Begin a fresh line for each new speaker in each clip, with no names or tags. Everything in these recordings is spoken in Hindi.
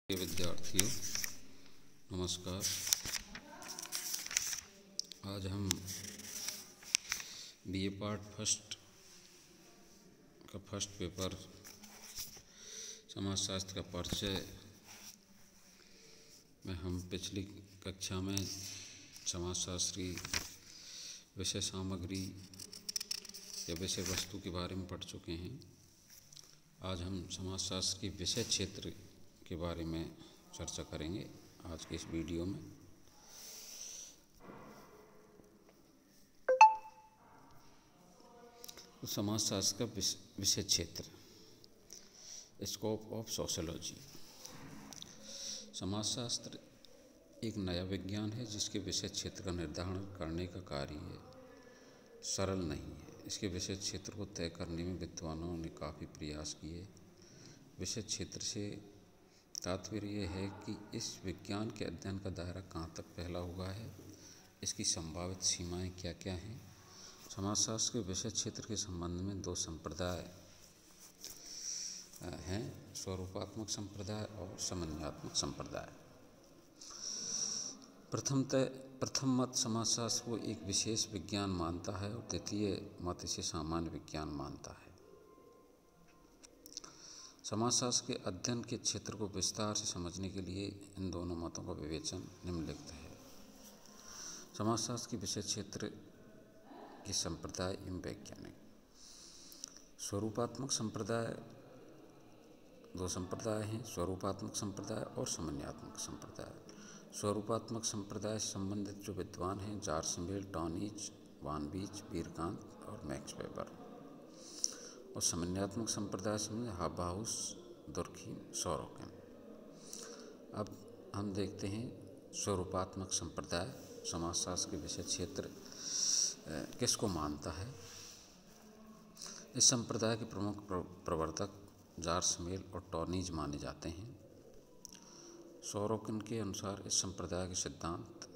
विद्यार्थियों नमस्कार। आज हम बीए पार्ट फर्स्ट का फर्स्ट पेपर समाजशास्त्र का परिचय में हम पिछली कक्षा में समाजशास्त्र की विषय सामग्री या विषय वस्तु के बारे में पढ़ चुके हैं। आज हम समाजशास्त्र की विषय क्षेत्र के बारे में चर्चा करेंगे आज के इस वीडियो में। तो समाजशास्त्र का विषय क्षेत्र, स्कोप ऑफ सोशियोलॉजी। समाजशास्त्र एक नया विज्ञान है जिसके विषय क्षेत्र का निर्धारण करने का कार्य सरल नहीं है। इसके विषय क्षेत्र को तय करने में विद्वानों ने काफ़ी प्रयास किए। विषय क्षेत्र से तात्पर्य यह है कि इस विज्ञान के अध्ययन का दायरा कहाँ तक फैला हुआ है, इसकी संभावित सीमाएं क्या क्या हैं। समाजशास्त्र के विषय क्षेत्र के संबंध में दो संप्रदाय हैं, स्वरूपात्मक संप्रदाय और समन्वयात्मक संप्रदाय। प्रथम मत समाजशास्त्र को एक विशेष विज्ञान मानता है और द्वितीय मत इसे सामान्य विज्ञान मानता है। समाजशास्त्र के अध्ययन के क्षेत्र को विस्तार से समझने के लिए इन दोनों मतों का विवेचन निम्नलिखित है। समाजशास्त्र के विषय क्षेत्र के संप्रदाय एवं वैज्ञानिक। स्वरूपात्मक संप्रदाय, दो संप्रदाय हैं, स्वरूपात्मक संप्रदाय और समन्वयात्मक संप्रदाय। स्वरूपात्मक संप्रदाय से संबंधित जो विद्वान हैं जार्समेल, टॉनिज, वान बीच, वीरकांत और मैक्स वेबर। और समन्वयात्मक संप्रदाय से हाबाहुस, दुर्खीम, सोरोकिन। अब हम देखते हैं स्वरूपात्मक संप्रदाय समाजशास्त्र के विषय क्षेत्र किसको मानता है। इस संप्रदाय के प्रमुख प्रवर्तक जार्समेल और टॉनिज माने जाते हैं। सोरोकिन के अनुसार इस संप्रदाय के सिद्धांत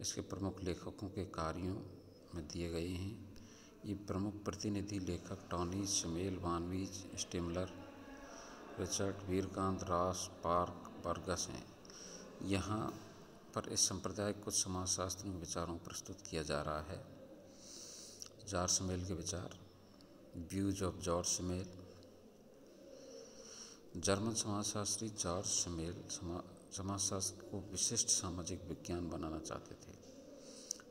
इसके प्रमुख लेखकों के कार्यों में दिए गए हैं। ये प्रमुख प्रतिनिधि लेखक टॉनिज, शमेल, वानवीज, स्टिमलर, रिचर्ड, वीरकांत, रास, पार्क, बर्गस हैं। यहाँ पर इस संप्रदाय कुछ समाजशास्त्रीय विचारों को प्रस्तुत किया जा रहा है। जार्समेल के विचार, व्यूज ऑफ जॉर्ज शमेल। जर्मन समाजशास्त्री जॉर्ज शमेल समाजशास्त्र को विशिष्ट सामाजिक विज्ञान बनाना चाहते थे।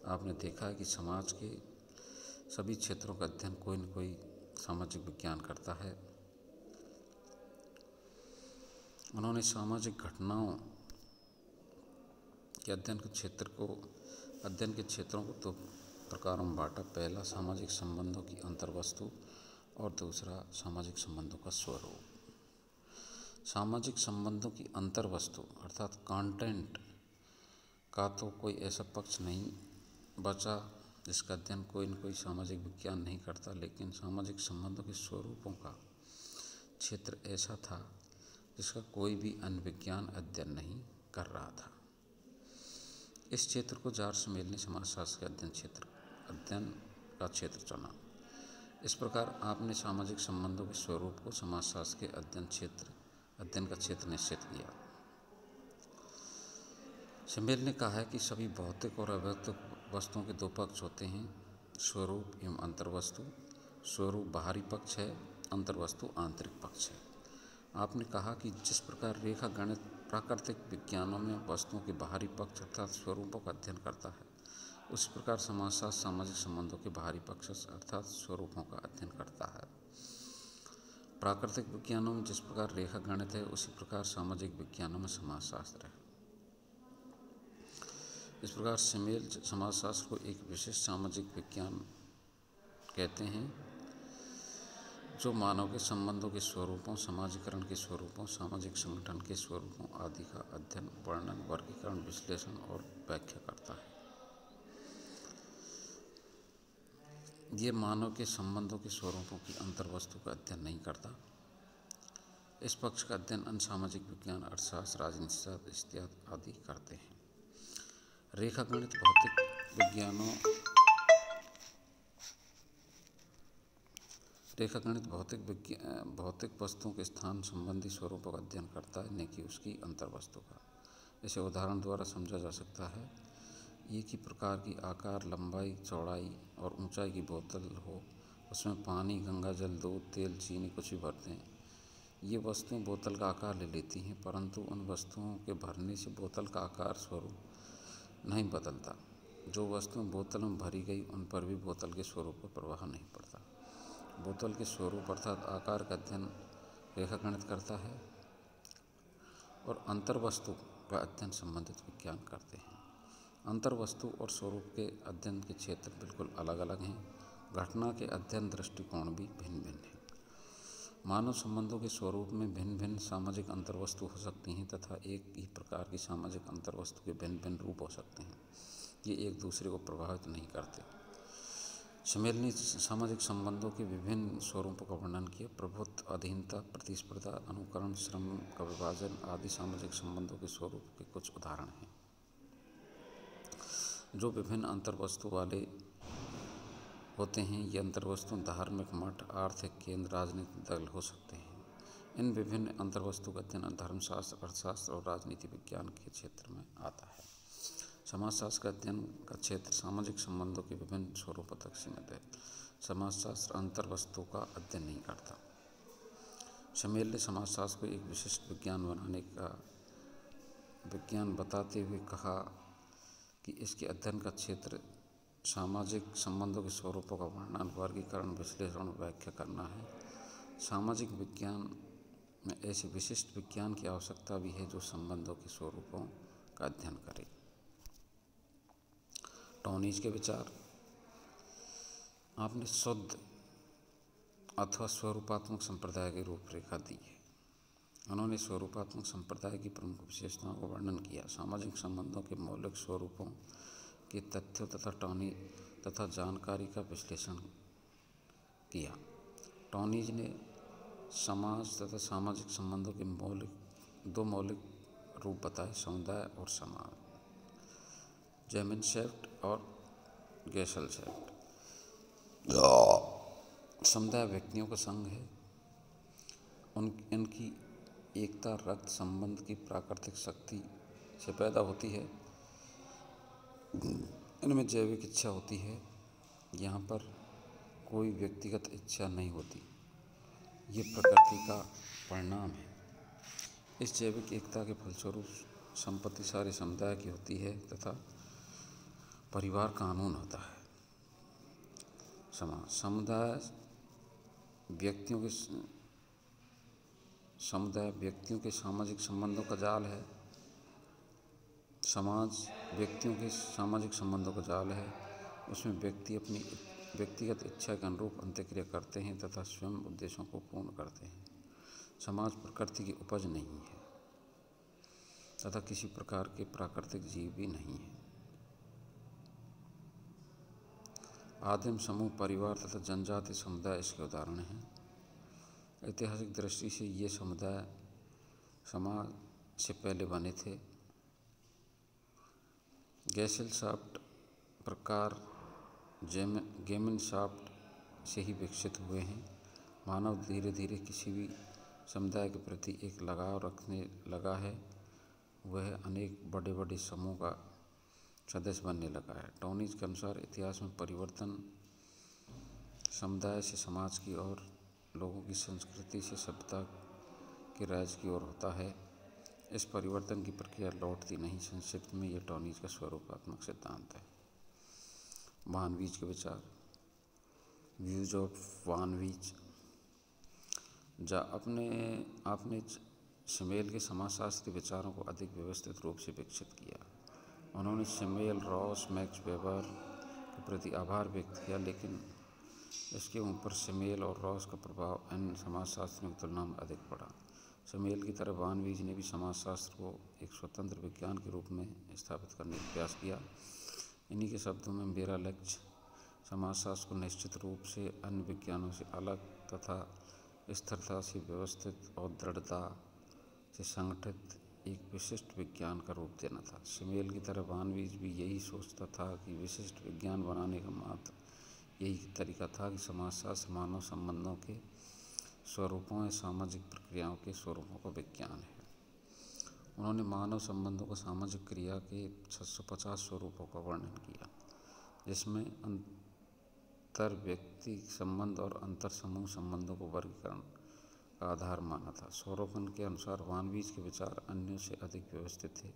आपने देखा है कि समाज के सभी क्षेत्रों का अध्ययन कोई न कोई सामाजिक विज्ञान करता है। उन्होंने सामाजिक घटनाओं के अध्ययन के क्षेत्रों को दो प्रकारों में बांटा। पहला सामाजिक संबंधों की अंतर्वस्तु और दूसरा सामाजिक संबंधों का स्वरूप। सामाजिक संबंधों की अंतर्वस्तु अर्थात कंटेंट का तो कोई ऐसा पक्ष नहीं बचा जिसका अध्ययन कोई न कोई सामाजिक विज्ञान नहीं करता, लेकिन सामाजिक संबंधों के स्वरूपों का क्षेत्र ऐसा था जिसका कोई भी अन्य विज्ञान अध्ययन नहीं कर रहा था। इस क्षेत्र को जार्समेल ने समाजशास्त्र के अध्ययन का क्षेत्र चुना। इस प्रकार आपने सामाजिक संबंधों के स्वरूप को समाजशास्त्र के अध्ययन का क्षेत्र निश्चित किया। शमेल ने कहा है कि सभी भौतिक और अभौतिक वस्तुओं के दो पक्ष होते हैं, स्वरूप एवं अंतर्वस्तु। स्वरूप बाहरी पक्ष है, अंतर्वस्तु आंतरिक पक्ष है। आपने कहा कि जिस प्रकार रेखा गणित प्राकृतिक विज्ञानों में वस्तुओं के बाहरी पक्ष अर्थात स्वरूपों का अध्ययन करता है, उसी प्रकार समाजशास्त्र सामाजिक संबंधों के बाहरी पक्ष अर्थात स्वरूपों का अध्ययन करता है। प्राकृतिक विज्ञानों में जिस प्रकार रेखा गणित है, उसी प्रकार सामाजिक विज्ञानों में समाजशास्त्र है। इस प्रकार शमेल समाजशास्त्र को एक विशिष्ट सामाजिक विज्ञान कहते हैं जो मानव के संबंधों के स्वरूपों, समाजीकरण के स्वरूपों, सामाजिक संगठन के स्वरूपों आदि का अध्ययन, वर्णन, वर्गीकरण, विश्लेषण और व्याख्या करता है। ये मानव के संबंधों के स्वरूपों की अंतर्वस्तु का अध्ययन नहीं करता। इस पक्ष का अध्ययन अन्य सामाजिक विज्ञान, अर्थशास्त्र, राजनीतिशास्त्र इत्यादि आदि करते हैं। रेखा गणित भौतिक विज्ञानों रेखागणित भौतिक वस्तुओं के स्थान संबंधी स्वरूपों का अध्ययन करता है, न कि उसकी अंतर्वस्तु का। इसे उदाहरण द्वारा समझा जा सकता है। एक ही प्रकार की आकार, लंबाई, चौड़ाई और ऊंचाई की बोतल हो, उसमें पानी, गंगा जल, दूध, तेल, चीनी कुछ भी भर दें, ये वस्तुएं बोतल का आकार ले लेती हैं, परंतु उन वस्तुओं के भरने से बोतल का आकार स्वरूप नहीं बदलता। जो वस्तुएं बोतल में भरी गई, उन पर भी बोतल के स्वरूप पर प्रभाव नहीं पड़ता। बोतल के स्वरूप अर्थात आकार का अध्ययन रेखागणित करता है और अंतर्वस्तु का अध्ययन संबंधित विज्ञान करते हैं। अंतर्वस्तु और स्वरूप के अध्ययन के क्षेत्र बिल्कुल अलग अलग हैं। घटना के अध्ययन दृष्टिकोण भी भिन्न भिन्न हैं। मानव संबंधों के स्वरूप में भिन्न भिन्न सामाजिक अंतर्वस्तु हो सकती हैं तथा एक ही प्रकार की सामाजिक अंतर्वस्तु के भिन्न भिन्न रूप हो सकते हैं। ये एक दूसरे को प्रभावित नहीं करते। शमेल ने सामाजिक संबंधों के विभिन्न स्वरूपों का वर्णन किया। प्रभुत्व, अधीनता, प्रतिस्पर्धा, अनुकरण, श्रम का विभाजन आदि सामाजिक संबंधों के स्वरूप के कुछ उदाहरण हैं, जो विभिन्न अंतर्वस्तु वाले होते हैं। ये अंतर्वस्तु धार्मिक मठ, आर्थिक केंद्र, राजनीतिक दल हो सकते हैं। इन विभिन्न अंतर्वस्तु का अध्ययन धर्मशास्त्र, अर्थशास्त्र और राजनीति विज्ञान के क्षेत्र में आता है। समाजशास्त्र का अध्ययन का क्षेत्र सामाजिक संबंधों के विभिन्न स्वरूपों तक सीमित है। समाजशास्त्र अंतर्वस्तु का अध्ययन नहीं करता। शमेल ने समाजशास्त्र को एक विशिष्ट विज्ञान बताते हुए कहा कि इसके अध्ययन का क्षेत्र सामाजिक संबंधों के स्वरूपों का वर्णन, वर्गीकरण, विश्लेषण और व्याख्या करना है। सामाजिक विज्ञान में ऐसे विशिष्ट विज्ञान की आवश्यकता भी है जो संबंधों के स्वरूपों का अध्ययन करे। टॉनीज के विचार। आपने शुद्ध अथवा स्वरूपात्मक संप्रदाय की रूपरेखा दी है। उन्होंने स्वरूपात्मक संप्रदाय की प्रमुख विशेषताओं का वर्णन किया, सामाजिक संबंधों के मौलिक स्वरूपों के तथ्यों तथा जानकारी का विश्लेषण किया। टॉनीज ने समाज तथा सामाजिक संबंधों के दो मौलिक रूप बताए, समुदाय और समाज। जेमिन्सेफ्ट और गेशेल्सेफ्ट। समुदाय व्यक्तियों का संघ है। इनकी एकता रक्त संबंध की प्राकृतिक शक्ति से पैदा होती है। इनमें जैविक इच्छा होती है। यहाँ पर कोई व्यक्तिगत इच्छा नहीं होती, ये प्रकृति का परिणाम है। इस जैविक एकता के फलस्वरूप संपत्ति सारे समुदाय की होती है तथा परिवार कानून होता है। समुदाय व्यक्तियों के सामाजिक संबंधों का जाल है। समाज व्यक्तियों के सामाजिक संबंधों का जाल है। उसमें व्यक्ति अपनी व्यक्तिगत इच्छा के अनुरूप अंत्यक्रिया करते हैं तथा स्वयं उद्देश्यों को पूर्ण करते हैं। समाज प्रकृति की उपज नहीं है तथा किसी प्रकार के प्राकृतिक जीव भी नहीं है। आदिम समूह, परिवार तथा जनजाति समुदाय इसके उदाहरण हैं। ऐतिहासिक दृष्टि से ये समुदाय समाज से पहले बने थे। गेशेल्सेफ्ट प्रकार जेमिन्सेफ्ट से ही विकसित हुए हैं। मानव धीरे धीरे किसी भी समुदाय के प्रति एक लगाव रखने लगा है। वह अनेक बड़े बड़े समूह का सदस्य बनने लगा है। टॉनीज के अनुसार इतिहास में परिवर्तन समुदाय से समाज की ओर, लोगों की संस्कृति से सभ्यता के राज्य की ओर होता है। इस परिवर्तन की प्रक्रिया लौटती नहीं। संक्षिप्त में यह टॉनीज का स्वरूपात्मक सिद्धांत है। वान वीज के विचार। व्यूज ऑफ वान वीज। आपने शमेल के समाजशास्त्र के विचारों को अधिक व्यवस्थित रूप से विकसित किया। उन्होंने शमेल, रॉस, मैक्स वेबर के प्रति आभार व्यक्त किया, लेकिन इसके ऊपर शमेल और रॉस का प्रभाव अन्य समाजशास्त्रियों की तुलना में अधिक पड़ा। शमेल की तरह वान वीज ने भी समाजशास्त्र को एक स्वतंत्र विज्ञान के रूप में स्थापित करने का प्रयास किया। इन्हीं के शब्दों में, मेरा लक्ष्य समाजशास्त्र को निश्चित रूप से अन्य विज्ञानों से अलग तथा स्थिरता से व्यवस्थित और दृढ़ता से संगठित एक विशिष्ट विज्ञान का रूप देना था। शमेल की तरह वान वीज भी यही सोचता था कि विशिष्ट विज्ञान बनाने का मात्र यही तरीका था कि समाजशास्त्र मानव संबंधों के स्वरूपों या सामाजिक प्रक्रियाओं के स्वरूपों का विज्ञान है। उन्होंने मानव संबंधों को सामाजिक क्रिया के 650 स्वरूपों का वर्णन किया, जिसमें अंतर व्यक्ति संबंध और अंतर समूह संबंधों को वर्गीकरण का आधार माना था। सौरोखन के अनुसार वानवीज के विचार अन्यों से अधिक व्यवस्थित थे।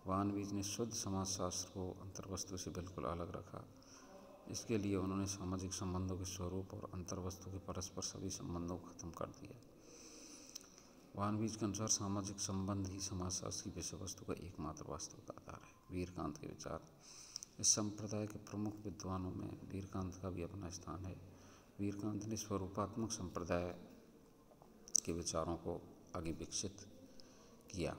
वानवीज ने शुद्ध समाजशास्त्र को अंतर्वस्तु से बिल्कुल अलग रखा। इसके लिए उन्होंने सामाजिक संबंधों के स्वरूप और अंतर्वस्तु के परस्पर सभी संबंधों को खत्म कर दिया। वानवीज के अनुसार सामाजिक संबंध ही समाजशास्त्र की विषय वस्तु का एकमात्र वास्तविक आधार है। वीरकांत के विचार। इस संप्रदाय के प्रमुख विद्वानों में वीरकांत का भी अपना स्थान है। वीरकांत ने स्वरूपात्मक संप्रदाय के विचारों को आगे विकसित किया।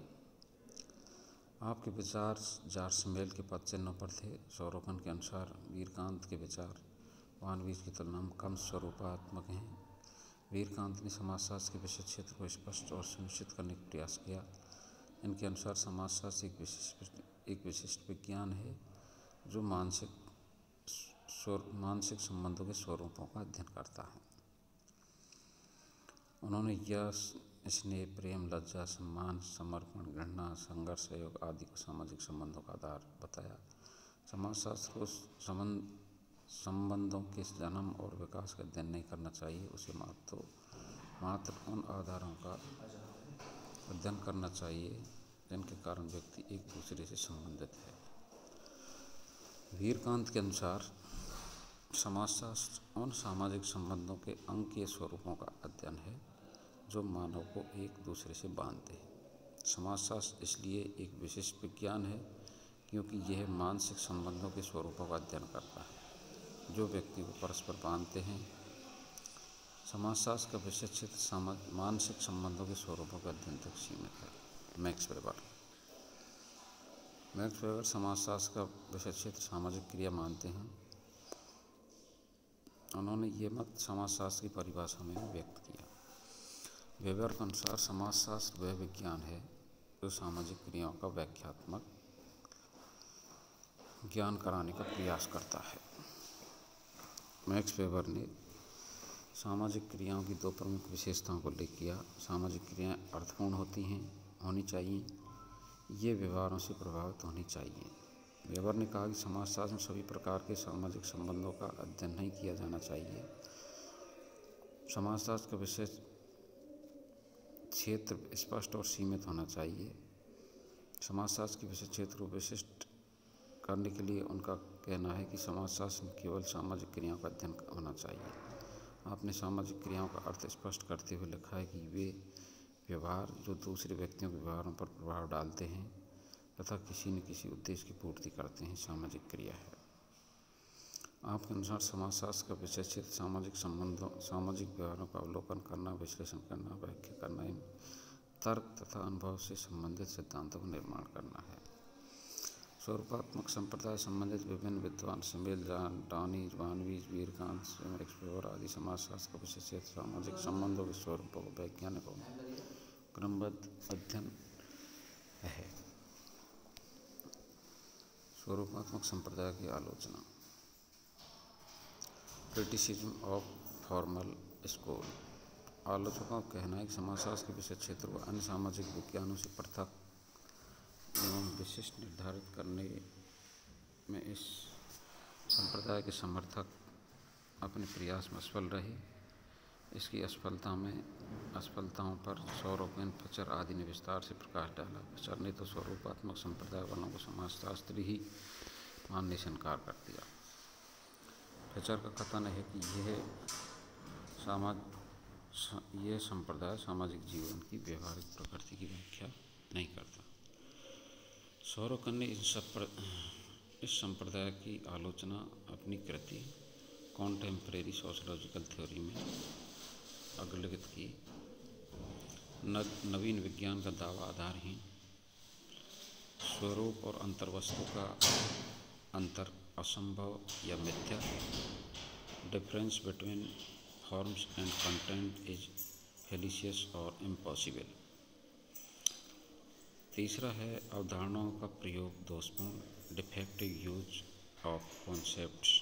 आपके विचार जारसमेल के पद चिन्हों पर थे। सौरोखन के अनुसार वीरकांत के विचार वानवीज की तुलना में कम स्वरूपात्मक हैं। वीरकांत ने समाजशास्त्र के विषय क्षेत्र को स्पष्ट और सुनिश्चित करने का प्रयास किया। इनके अनुसार समाजशास्त्र एक विशिष्ट विज्ञान है जो मानसिक संबंधों के स्वरूपों का अध्ययन करता है। उन्होंने यश, स्नेह, प्रेम, लज्जा, सम्मान, समर्पण, घृणा, संघर्ष, सहयोग आदि को सामाजिक संबंधों का आधार बताया। समाजशास्त्र को संबंधों के जन्म और विकास का अध्ययन नहीं करना चाहिए, उसे मात्र उन आधारों का अध्ययन करना चाहिए जिनके कारण व्यक्ति एक दूसरे से संबंधित है। वीरकांत के अनुसार समाजशास्त्र उन सामाजिक संबंधों के अंकीय स्वरूपों का अध्ययन है जो मानव को एक दूसरे से बांधते हैं। समाजशास्त्र इसलिए एक विशिष्ट विज्ञान है क्योंकि यह मानसिक संबंधों के स्वरूपों का अध्ययन करता है जो व्यक्ति को परस्पर बांधते हैं। समाजशास्त्र का विषय क्षेत्र मानसिक संबंधों के स्वरूपों के अध्ययन तक सीमित है। मैक्स वेबर समाजशास्त्र का विषय क्षेत्र सामाजिक क्रिया मानते हैं। उन्होंने ये मत समाजशास्त्र की परिभाषा में व्यक्त किया। वेबर के अनुसार समाजशास्त्र वह विज्ञान है जो सामाजिक क्रियाओं का व्याख्यात्मक ज्ञान कराने का प्रयास करता है। मैक्स वेबर ने सामाजिक क्रियाओं की दो प्रमुख विशेषताओं को उल्लेख किया। सामाजिक क्रियाएं अर्थपूर्ण होनी चाहिए, ये व्यवहारों से प्रभावित होनी चाहिए। वेबर ने कहा कि समाजशास्त्र में सभी प्रकार के सामाजिक संबंधों का अध्ययन नहीं किया जाना चाहिए। समाजशास्त्र का विषय क्षेत्र स्पष्ट और सीमित होना चाहिए। समाजशास्त्र के विषय क्षेत्र को विशिष्ट करने के लिए उनका कहना है कि समाजशास्त्र में केवल सामाजिक क्रियाओं का अध्ययन होना चाहिए। आपने सामाजिक क्रियाओं का अर्थ स्पष्ट करते हुए लिखा है कि वे व्यवहार जो दूसरे व्यक्तियों के व्यवहारों पर प्रभाव डालते हैं तथा किसी न किसी उद्देश्य की पूर्ति करते हैं, सामाजिक क्रिया है। आपके अनुसार समाजशास्त्र का विषय क्षेत्र सामाजिक व्यवहारों का अवलोकन करना, विश्लेषण करना, व्याख्या करना, इन तर्क तथा अनुभव से संबंधित सिद्धांतों का निर्माण करना है। स्वरूपात्मक संप्रदाय संबंधित विभिन्न विद्वान समेल, डॉनी, वानवीज, वीरकांत, मैक्स वेबर आदि समाजशास्त्र का विषय क्षेत्र सामाजिक संबंधों के स्वरूपों को वैज्ञानिकों क्रमबद्ध अध्ययन है। स्वरूपात्मक संप्रदाय की आलोचना। Criticism of formal school. आलोचकों का कहना है कि समाजशास्त्र के विषय क्षेत्र को अन्य सामाजिक विज्ञानों से पृथक एवं विशिष्ट निर्धारित करने में इस संप्रदाय के समर्थक अपने प्रयास में असफल रहे। इसकी असफलताओं पर सौरोपेन, फचर आदि ने विस्तार से प्रकाश डाला। फचर ने तो स्वरूपात्मक संप्रदाय वालों को समाजशास्त्री ही मानने से इनकार कर दिया। फचर का कथन है कि यह संप्रदाय सामाजिक जीवन की व्यवहारिक प्रकृति की व्याख्या नहीं करता। सौरोकन ने इस संप्रदाय की आलोचना अपनी कृति कॉन्टेम्परेरी सोशियोलॉजिकल थ्योरी में अग्रलिखित की। नवीन विज्ञान का दावा आधारहीन, स्वरूप और अंतर्वस्तु का अंतर असंभव या मिथ्या, difference between forms and content is fallacious और इम्पॉसिबल। तीसरा है अवधारणाओं का प्रयोग दोषपूर्ण, डिफेक्टिव यूज ऑफ कॉन्सेप्ट्स।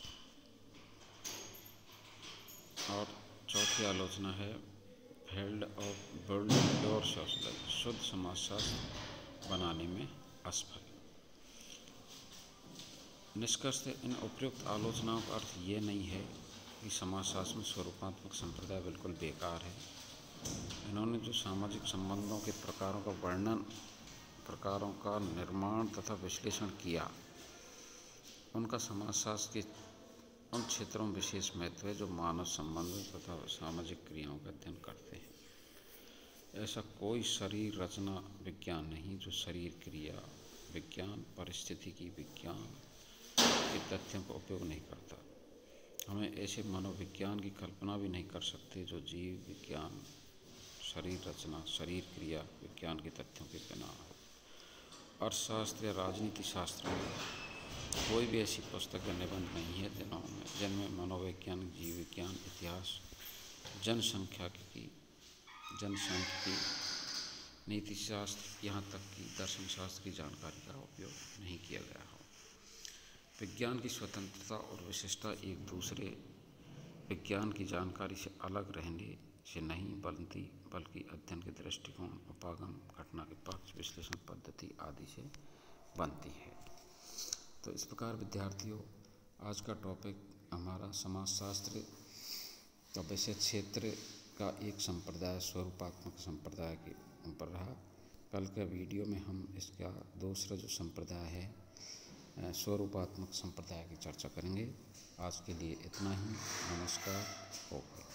और चौथी आलोचना है failed of building pure socialism, शुद्ध समाजशास्त्र बनाने में असफल। निष्कर्षतः इन उपयुक्त आलोचनाओं का अर्थ ये नहीं है कि समाजशास्त्र में स्वरूपात्मक संप्रदाय बिल्कुल बेकार है। इन्होंने जो सामाजिक संबंधों के प्रकारों का वर्णन, प्रकारों का निर्माण तथा विश्लेषण किया, उनका समाजशास्त्र के उन क्षेत्रों में विशेष महत्व है जो मानव संबंधों तथा सामाजिक क्रियाओं का अध्ययन करते हैं। ऐसा कोई शरीर रचना विज्ञान नहीं जो शरीर क्रिया विज्ञान, पारिस्थितिकी विज्ञान के तथ्यों का उपयोग नहीं करता। हमें ऐसे मनोविज्ञान की कल्पना भी नहीं कर सकते जो जीव विज्ञान, शरीर रचना, शरीर क्रिया विज्ञान के तथ्यों के बिना हो। अर्थशास्त्र या राजनीति शास्त्र में कोई भी ऐसी पुस्तक या निबंध नहीं है जिनमें मनोवैज्ञानिक, जीव विज्ञान, इतिहास, जनसांख्यिकी, नीति शास्त्र, यहाँ तक कि दर्शन शास्त्र की जानकारी का उपयोग नहीं किया गया हो। विज्ञान की स्वतंत्रता और विशिष्टता एक दूसरे विज्ञान की जानकारी से अलग रहने से नहीं बल्कि अध्ययन के दृष्टिकोण, उपागम, घटना के पक्ष, विश्लेषण पद्धति आदि से बनती है। तो इस प्रकार विद्यार्थियों, आज का टॉपिक हमारा समाजशास्त्र का विषय क्षेत्र का एक संप्रदाय, स्वरूपात्मक संप्रदाय के ऊपर रहा। कल के वीडियो में हम इसका दूसरा जो संप्रदाय है, स्वरूपात्मक संप्रदाय की चर्चा करेंगे। आज के लिए इतना ही। नमस्कार। ओके।